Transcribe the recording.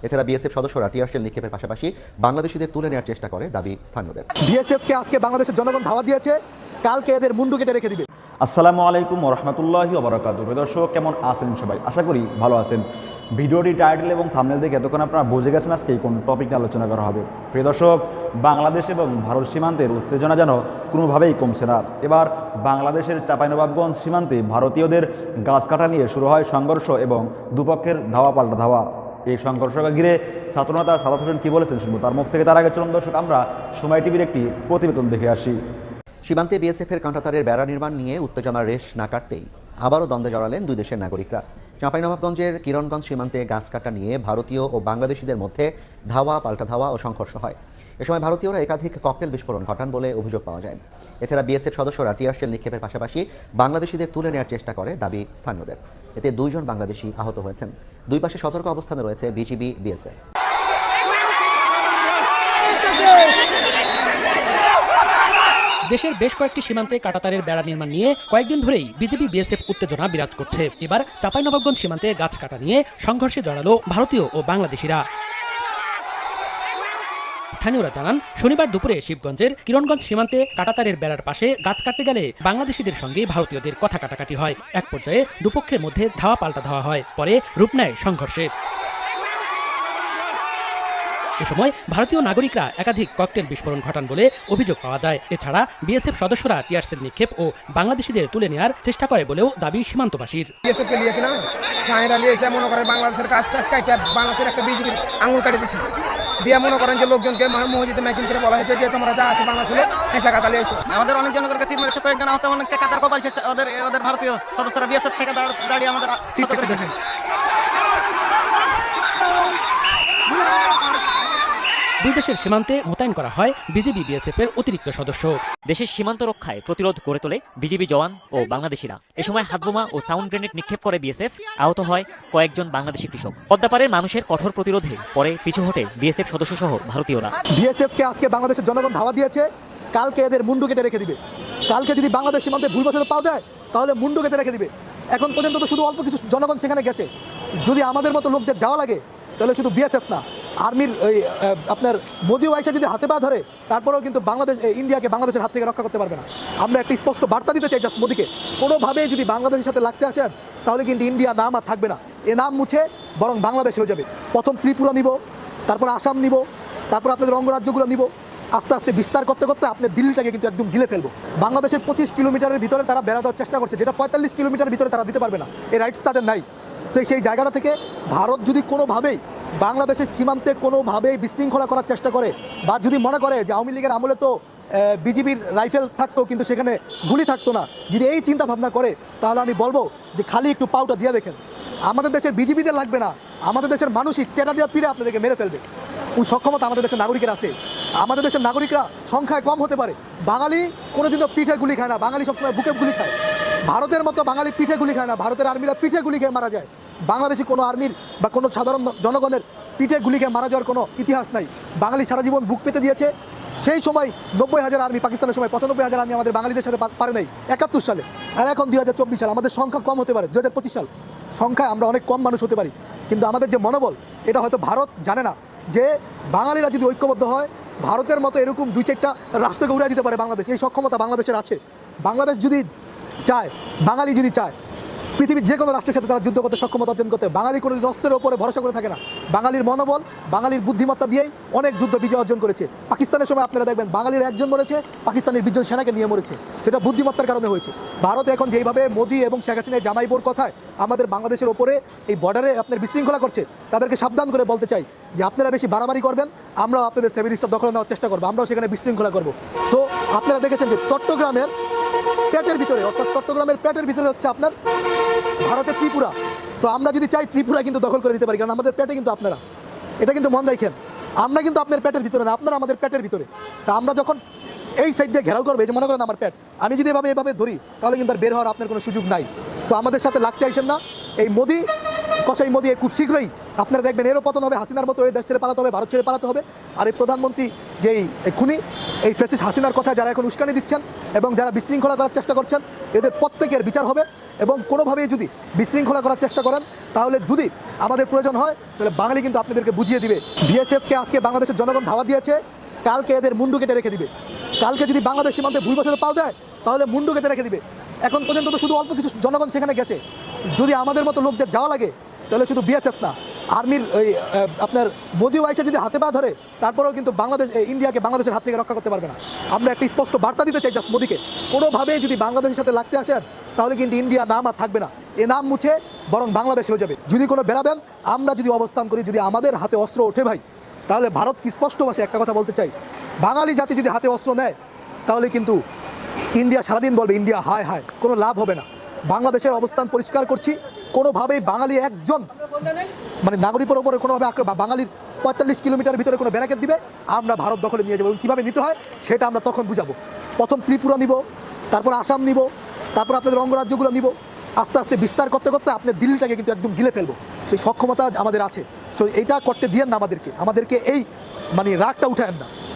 এছাড়া বিএসএফ সদস্যরা টিয়ারশেল নিক্ষেপের পাশাপাশি বাংলাদেশিদের তুলে নেওয়ার চেষ্টা করে দাবি স্থানীয়দের। বিএসএফকে আজকে বাংলাদেশের জনগণ ধাওয়া দিয়েছে, কালকে এদের মুন্ডু কেটে রেখে দিবে। আসসালামু আলাইকুম ওরহমতুল্লাহি ওবারাকাতুহু। দর্শক কেমন আছেন সবাই? আশা করি ভালো আছেন। ভিডিওটি টাইটেল এবং থাম্বনেল দেখে এতক্ষণ আপনারা বুঝে গেছেন আজকে কোন টপিক নিয়ে আলোচনা করা হবে। প্রিয় দর্শক, বাংলাদেশ এবং ভারত সীমান্তের উত্তেজনা যেন কোনোভাবেই কমছে না। এবার বাংলাদেশের চাঁপাইনবাবগঞ্জ সীমান্তে ভারতীয়দের গাছ কাটা নিয়ে শুরু হয় সংঘর্ষ এবং দুপক্ষের ধাওয়া পাল্টা ধাওয়া। এই সংঘর্ষকে ঘিরে ছাত্রনেতা সাদাত হোসেন কী বলেছেন শুনবো। তার মুখ থেকে তার আগে চলুন দর্শক আমরা সময় টিভির একটি প্রতিবেদন দেখে আসি। সীমান্তে বিএসএফের কাঁটাতারের বেড়া নির্মাণ নিয়ে উত্তেজনার রেশ না কাটতেই আবারও দ্বন্দ্বে জড়ালেন দুই দেশের নাগরিকরা। চাঁপাইনবাবগঞ্জের কিরণগঞ্জ সীমান্তে গাছ কাটা নিয়ে ভারতীয় ও বাংলাদেশিদের মধ্যে ধাওয়া পাল্টা ধাওয়া ও সংঘর্ষ হয়। এ সময় ভারতীয়রা একাধিক ককটেল বিস্ফোরণ ঘটান বলে অভিযোগ পাওয়া যায়। এছাড়া বিএসএফ সদস্যরা টিয়ারশেল নিক্ষেপের পাশাপাশি বাংলাদেশিদের তুলে নেওয়ার চেষ্টা করে দাবি স্থানীয়দের। এতে 2 জন বাংলাদেশি আহত হয়েছেন। দুই পাশে সতর্ক অবস্থানে রয়েছে বিজিবি, বিএসএফ। দেশের বেশ কয়েকটি সীমান্তে কাঁটাতারের বেড়া নির্মাণ নিয়ে কয়েকদিন ধরেই বিজিবি বিএসএফ উত্তেজনা বিরাজ করছে। এবার চাঁপাইনবাবগঞ্জ সীমান্তে গাছ কাটা নিয়ে সংঘর্ষে জড়ালো ভারতীয় ও বাংলাদেশিরা। স্থানীয়রা জানান, শনিবার দুপুরে শিবগঞ্জের কিরণগঞ্জ সীমান্তে কাঁটাতারের বেড়ার পাশে গাছ কাটতে গেলে বাংলাদেশিদের সঙ্গে ভারতীয়দের কথা কাটাকাটি হয়। এক পর্যায়ে দুপক্ষের মধ্যে ধাওয়া পাল্টা ধাওয়া হয়, পরে রূপ নেয় সংঘর্ষের। এ সময় ভারতীয় নাগরিকরা একাধিক ককটেল বিস্ফোরণ ঘটান বলে অভিযোগ পাওয়া যায়। এছাড়া বিএসএফ সদস্যরা টিয়ারশেল নিক্ষেপ ও বাংলাদেশিদের তুলে নেওয়ার চেষ্টা করে বলেও দাবি সীমান্তবাসীর। বিএসএফকে নিয়ে কিনা চায়না নিয়ে এসে মনে করেন বাংলাদেশের কাজ টাজ কাটে বাংলাদেশের একটা বিজিবির আঙুল কাটে দিচ্ছে দিয়ে মনে করেন যে লোকজনকে মসজিদে মাইকিং করে বলা হয়েছে যে তোমরা যা আছে বাংলাদেশে হেসা কাতালে এসো। আমাদের অনেক জনের কাছে 3 মাসে কয়েকজন আহত, অনেককে কাতার কপালছে। ওদের ভারতীয় সদস্যরা বিএসএফ থেকে দাঁড়িয়ে আমাদের ঠিক করেছে। দুই দেশের সীমান্তে মোতায়েন করা হয় বিজিবি বিএসএফ এর অতিরিক্ত সদস্য। দেশের সীমান্ত রক্ষায় প্রতিরোধ গড়ে তোলে বিজিবি জওয়ান ও বাংলাদেশিরা। এ সময় হাতবোমা ও সাউন্ড গ্রেনেড নিক্ষেপ করে বিএসএফ। আহত হয় কয়েকজন বাংলাদেশি কৃষক। পদ্মাপাড়ের মানুষের কঠোর প্রতিরোধে পরে পিছু হটে বিএসএফ সদস্য সহ ভারতীয়রা। বিএসএফকে আজকে বাংলাদেশের জনগণ ধাওয়া দিয়েছে, কালকে এদের মুন্ডু কেটে রেখে দিবে। কালকে যদি বাংলাদেশ সীমান্তে ভুলবশত পাওয়া যায় তাহলে মুন্ডু কেটে রেখে দিবে। এখন পর্যন্ত তো শুধু অল্প কিছু জনগণ সেখানে গেছে। যদি আমাদের মতো লোকদের যাওয়া লাগে তাহলে শুধু বিএসএফ না, আর্মির ওই আপনার মোদি ওয়াইসা যদি হাতে পা ধরে তারপরেও কিন্তু বাংলাদেশ ইন্ডিয়াকে বাংলাদেশের হাত থেকে রক্ষা করতে পারবে না। আমরা একটা স্পষ্ট বার্তা দিতে চাই জাস্ট মোদিকে, কোনোভাবেই যদি বাংলাদেশের সাথে লাগতে আসেন তাহলে কিন্তু ইন্ডিয়া নাম আর থাকবে না। এ নাম মুছে বরং বাংলাদেশ হয়ে যাবে। প্রথম ত্রিপুরা নিব, তারপর আসাম নিব, তারপর আপনাদের অঙ্গরাজ্যগুলো নিব। আস্তে আস্তে বিস্তার করতে করতে আপনি দিল্লিটাকে কিন্তু একদম গিলে ফেলবো। বাংলাদেশের 25 কিলোমিটারের ভিতরে তারা বেড়া দেওয়ার চেষ্টা করছে, যেটা 45 কিলোমিটারের ভিতরে তারা দিতে পারবে না। এই রাইটস তাদের নাই। সেই জায়গাটা থেকে ভারত যদি কোনোভাবেই বাংলাদেশের সীমান্তে কোনোভাবেই বিশৃঙ্খলা করার চেষ্টা করে বা যদি মনে করে যে আওয়ামী লীগের আমলে তো বিজিবির রাইফেল থাকতো কিন্তু সেখানে গুলি থাকতো না, যদি এই চিন্তা ভাবনা করে তাহলে আমি বলবো যে খালি একটু পাউটা দিয়ে দেখেন। আমাদের দেশের বিজিবিদের লাগবে না, আমাদের দেশের মানুষই টেনা দিয়ে পিড়ে আপনাদেরকে মেরে ফেলবে। ওই সক্ষমতা আমাদের দেশের নাগরিকের আছে। আমাদের দেশের নাগরিকরা সংখ্যায় কম হতে পারে, বাঙালি কোনোদিনও পিঠে গুলি খায় না, বাঙালি সবসময় বুকে গুলি খায়। ভারতের মতো বাঙালি পিঠে গুলি খায় না, ভারতের আর্মিরা পিঠে গুলি খেয়ে মারা যায়। বাংলাদেশি কোনো আর্মির বা কোনো সাধারণ জনগণের পিঠে গুলি খেয়ে মারা যাওয়ার কোনো ইতিহাস নাই। বাঙালি সারা জীবন বুক পেতে দিয়েছে। সেই সময় 90,000 আর্মি, পাকিস্তানের সময় 95,000 আর্মি আমাদের বাঙালিদের সাথে পারে নাই 71 সালে। আর এখন 2024 সাল, আমাদের সংখ্যা কম হতে পারে। 2025 সাল সংখ্যায় আমরা অনেক কম মানুষ হতে পারি, কিন্তু আমাদের যে মনোবল এটা হয়তো ভারত জানে না যে বাঙালিরা যদি ঐক্যবদ্ধ হয় ভারতের মতো এরকম 2-4টা রাষ্ট্রকে উড়িয়ে দিতে পারে বাংলাদেশ। এই সক্ষমতা বাংলাদেশের আছে। বাংলাদেশ যদি চায়, বাঙালি যদি চায়, পৃথিবীর যে কোনো রাষ্ট্রের সাথে তারা যুদ্ধ করতে সক্ষমতা অর্জন করতে। বাঙালি কোনো অস্ত্রের ওপরে ভরসা করে থাকে না। বাঙালির মনোবল, বাঙালির বুদ্ধিমত্তা দিয়েই অনেক যুদ্ধ বিজয় অর্জন করেছে। পাকিস্তানের সময় আপনারা দেখবেন বাঙালির 1 জন মরেছে, পাকিস্তানের 20 জন সেনাকে নিয়ে মরেছে। সেটা বুদ্ধিমত্তার কারণে হয়েছে। ভারত এখন যেইভাবে মোদি এবং শেখ হাসিনার জামাইবোর কথায় আমাদের বাংলাদেশের ওপরে এই বর্ডারে আপনার বিশৃঙ্খলা করছে, তাদেরকে সাবধান করে বলতে চাই যে আপনারা বেশি বাড়াবাড়ি করবেন, আমরাও আপনাদের 7 স্টার দখল নেওয়ার চেষ্টা করবো, আমরাও সেখানে বিশৃঙ্খলা করবো। সো আপনারা দেখেছেন যে চট্টগ্রামের পেটের ভিতরে, অর্থাৎ চট্টগ্রামের পেটের ভিতরে হচ্ছে আপনার ভারতের ত্রিপুরা। সো আমরা যদি চাই ত্রিপুরা কিন্তু দখল করে দিতে পারি, কারণ আমাদের পেটে কিন্তু আপনারা, এটা কিন্তু মন রাখেন, আমরা কিন্তু আপনার পেটের ভিতরে না, আপনারা আমাদের পেটের ভিতরে। সো আমরা যখন এই সাইড দিয়ে ঘেরাও করবে, যে মনে করেন আমার পেট, আমি যদি এভাবে ধরি তাহলে কিন্তু আর বের হওয়ার আপনার কোনো সুযোগ নাই। সো আমাদের সাথে লাগতে আসেন না। এই মোদি, কসাই মোদি খুব শীঘ্রই আপনারা দেখবেন এরও পতন হবে, হাসিনার মতো এই দেশ ছেড়ে পালাতে হবে, ভারত ছেড়ে পালাতে হবে। আর এই প্রধানমন্ত্রী যেই খুনি, এই ফ্যাসিস্ট হাসিনার কথা যারা এখন উস্কানি দিচ্ছেন এবং যারা বিশৃঙ্খলা করার চেষ্টা করছেন, এদের প্রত্যেকের বিচার হবে। এবং কোনোভাবেই যদি বিশৃঙ্খলা করার চেষ্টা করেন তাহলে যদি আমাদের প্রয়োজন হয় তাহলে বাঙালি কিন্তু আপনাদেরকে বুঝিয়ে দিবে। বিএসএফকে আজকে বাংলাদেশের জনগণ ধাওয়া দিয়েছে, কালকে এদের মুন্ডু কেটে রেখে দিবে। কালকে যদি বাংলাদেশ সীমান্তে ভুলবশত পাও দেয় তাহলে মুন্ডু কেটে রেখে দিবে। এখন পর্যন্ত তো শুধু অল্প কিছু জনগণ সেখানে গেছে। যদি আমাদের মতো লোকদের যাওয়া লাগে তাহলে শুধু বিএসএফ না, আর্মির ওই আপনার মোদি ওয়াইসে যদি হাতে পা ধরে তারপরেও কিন্তু বাংলাদেশ ইন্ডিয়াকে বাংলাদেশের হাত থেকে রক্ষা করতে পারবে না। আমরা একটা স্পষ্ট বার্তা দিতে চাই জাস্ট মোদিকে, কোনোভাবেই যদি বাংলাদেশের সাথে লাগতে আসেন তাহলে কিন্তু ইন্ডিয়া নাম আর থাকবে না, এ নাম মুছে বরং বাংলাদেশ হয়ে যাবে। যদি কোনো বেড়া দেন, আমরা যদি অবস্থান করি, যদি আমাদের হাতে অস্ত্র ওঠে ভাই, তাহলে ভারত কি স্পষ্ট ভাষায় একটা কথা বলতে চাই, বাঙালি জাতি যদি হাতে অস্ত্র নেয় তাহলে কিন্তু ইন্ডিয়া সারাদিন বলবে ইন্ডিয়া হায় হায়, কোনো লাভ হবে না। বাংলাদেশের অবস্থান পরিষ্কার করছি, কোনোভাবেই বাঙালি একজন মানে নাগরিকের ওপরে কোনোভাবে বাঙালির 45 কিলোমিটার ভিতরে কোনো ব্যারাকেট দিবে, আমরা ভারত দখলে নিয়ে যাবো। কীভাবে নিতে হয় সেটা আমরা তখন বুঝাবো। প্রথম ত্রিপুরা নিব, তারপর আসাম নিব, তারপর আপনাদের অঙ্গরাজ্যগুলো নিব, আস্তে আস্তে বিস্তার করতে করতে আপনার দিল্লিটাকে কিন্তু একদম গিলে ফেলবো। সেই সক্ষমতা আমাদের আছে। সো এইটা করতে দিয়েন না আমাদেরকে এই মানে রাগটা উঠায়েন না।